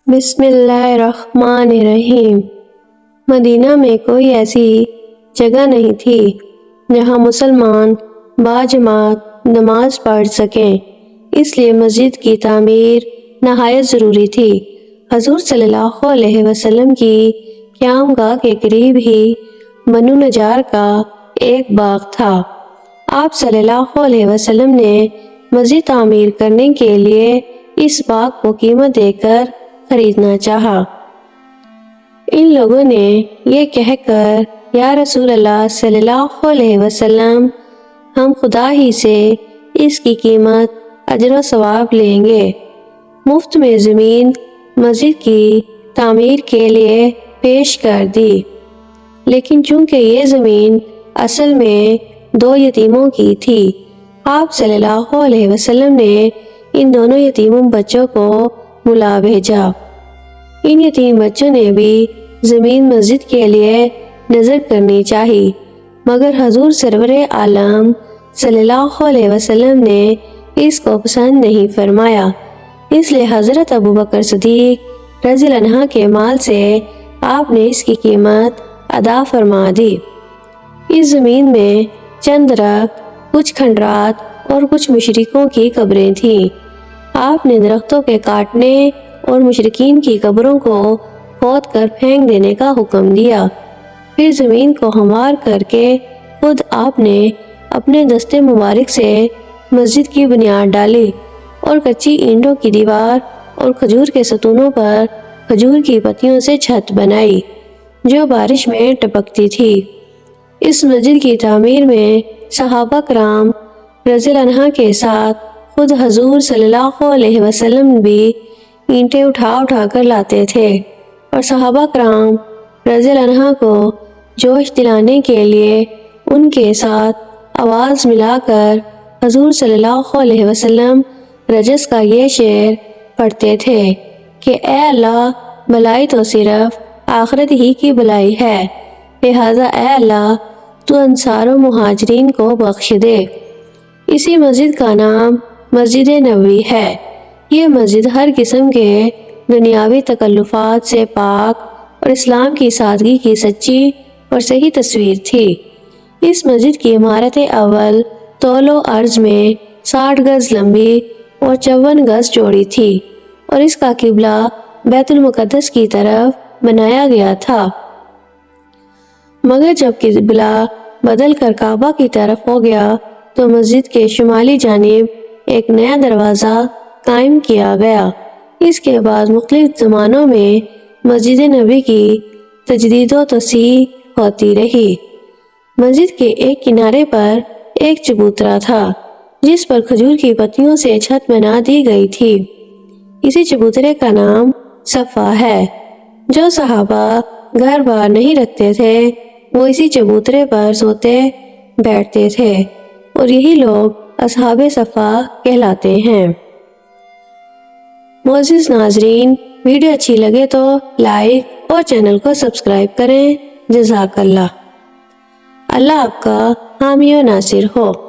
बिस्मिल्लाहिर्रहमानिर्रहीम। मदीना में कोई ऐसी जगह नहीं थी जहाँ मुसलमान बाजमात नमाज पढ़ सकें, इसलिए मस्जिद की तामीर नहायत ज़रूरी थी। हजूर सल्लल्लाहु अलैहि वसल्लम की क़यामगाह के करीब ही बनु नजार का एक बाग था। आप सल्लल्लाहु अलैहि वसल्लम ने मस्जिद तामीर करने के लिए इस बाग को कीमत देकर खरीदना चाहा। इन लोगों ने ये कहकर, या रसूल अल्लाह सल्लल्लाहु अलैहि वसल्लम, हम खुदा ही से इसकी कीमत अजर व सवाब लेंगे, मुफ्त में ज़मीन मस्जिद की तामीर के लिए पेश कर दी। लेकिन चूंकि ये ज़मीन असल में दो यतीमों की थी, आप सल्लल्लाहु अलैहि वसल्लम ने इन दोनों यतीमों बच्चों को बुला भेजा। इन यतीम बच्चों ने भी ज़मीन मस्जिद के लिए नज़र करनी चाहिए, मगर हजूर सरवर आलम सल्लल्लाहु अलैहि वसल्लम ने इसको पसंद नहीं फरमाया। इसलिए हज़रत अबू बकर सिद्दीक़ रज़ियल्लाहु अन्हु के माल से आपने इसकी कीमत अदा फरमा दी। इस ज़मीन में चंद दरख्त, कुछ खंडरात और कुछ मुशरिकों की कब्रें थीं। आपने दरख्तों के काटने और मुशरिकीन की कब्रों को खोद कर फेंक देने का हुक्म दिया। फिर ज़मीन को हमवार करके खुद आपने अपने दस्ते मुबारक से मस्जिद की बुनियाद डाली और कच्ची ईंटों की दीवार और खजूर के सतूनों पर खजूर की पत्तियों से छत बनाई जो बारिश में टपकती थी। इस मस्जिद की तामीर में सहाबा कराम रज़ियल्लाहु अन्हु के साथ खुद हजूर सल्लल्लाहु अलैहि वसल्लम भी ईंटें उठा उठा कर लाते थे और सहाबा कराम रज़ियल्लाहु अन्हु को जोश दिलाने के लिए उनके साथ आवाज़ मिलाकर हजूर सल्लल्लाहु अलैहि वसल्लम रजस का ये शेर पढ़ते थे कि ए अल्लाह, भलाई तो सिर्फ आखिरत ही की भलाई है, लिहाजा ए अल्लाह तू अंसार व मुहाजिरीन को बख्श दे। इसी मस्जिद का नाम मस्जिद नबवी है। ये मस्जिद हर किस्म के दुनियावी तकल्लुफ़ात से पाक और इस्लाम की सादगी की सच्ची और सही तस्वीर थी। इस मस्जिद की इमारत अव्वल तौलो अर्ज में 60 गज लंबी और 54 गज चौड़ी थी और इसका किबला बैतुल मुक़द्दस की तरफ बनाया गया था। मगर जब किबला बदल कर काबा की तरफ हो गया तो मस्जिद के शुमाली जानिब एक नया दरवाज़ा कायम किया गया। इसके बाद मुख्तलिफ ज़मानों में मस्जिद नबी की तजदीद व तसीह होती रही। मस्जिद के एक किनारे पर एक चबूतरा था जिस पर खजूर की पत्तियों से छत बना दी गई थी। इसी चबूतरे का नाम सफ़ा है। जो सहाबा घर बार नहीं रखते थे वो इसी चबूतरे पर सोते बैठते थे और यही लोग असहाबे सफ़ा कहलाते हैं। मोअज़्ज़िज़ नाज़रीन, वीडियो अच्छी लगे तो लाइक और चैनल को सब्सक्राइब करें। जज़ाकल्लाह। अल्लाह आपका हामी व नासिर हो।